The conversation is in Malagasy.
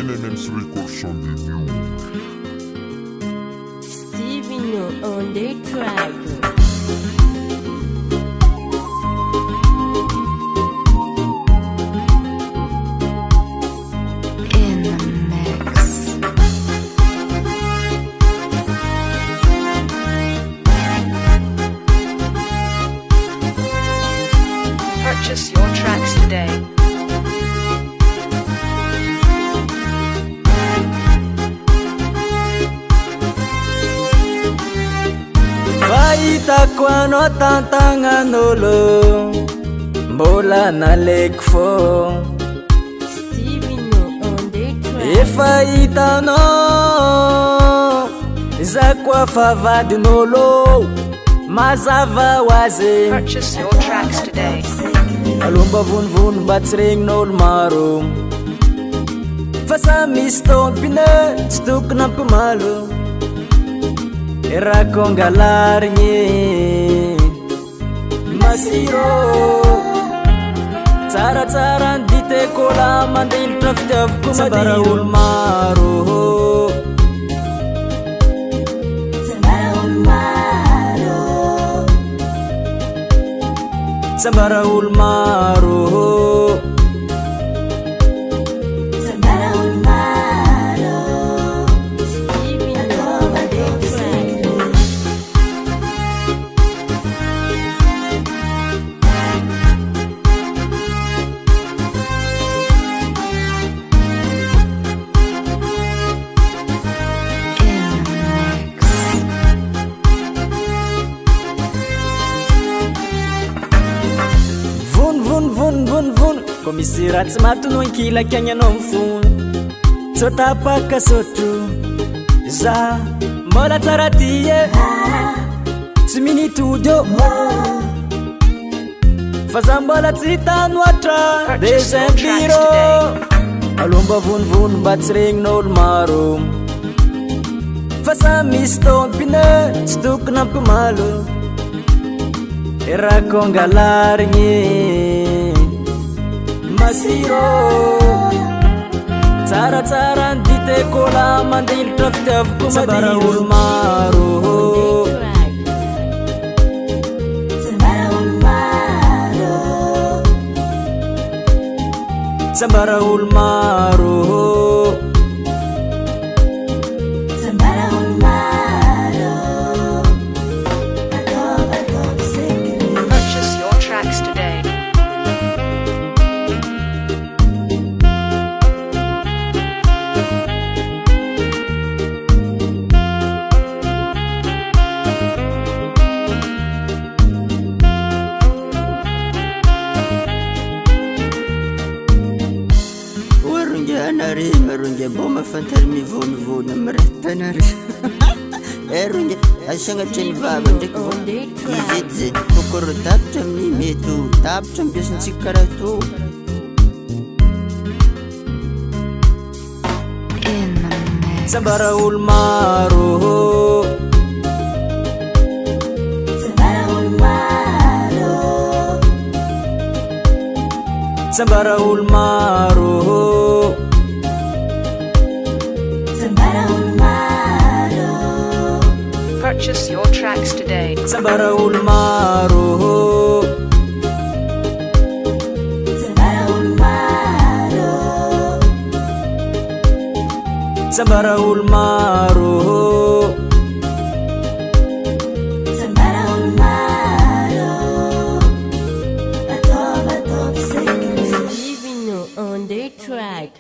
NMC Records on the new. Stevino on the track. Purchase your tracks today. Fahitako anao tantagnan'olo mbola naleko fô Stevino on the track. efa hitanao za koa fa vadin'olo mazava ho azy Purchase your tracks today. alomba vonovono mba tsy regnin'olo maro fa sa misy tompine tsy tokony ampimalo raha kongalarigny masiro tsaratsara ny ditekola mandilitra fitiavoko madira olo maro sambara olo maro Vun ko misy raha tsy matono ankilaka agny anao mifono tsô tapaka sotro za mbola tsara tie tsy minitody fa za mbola tsy tanoatra deuxième biro alomba vonovono mba tsy regnin'olo maro fa sa misy tompine tsy tokony ampimalo raha kongalarigny masiro tsaratsara ny ditekola mandilitra fitiavoko madira olo maro sambara olo maro Purchase your tracks today. Nare marunge boma fantari mi vono mretanare erunge ashanga chen baba ndiko izidze kokoro tapcha mi metu tapcha bisan sikaratu sambara olo maro sambara olo maro Purchase your tracks today. sambara olo maro sambara olo maro Stevino on the track.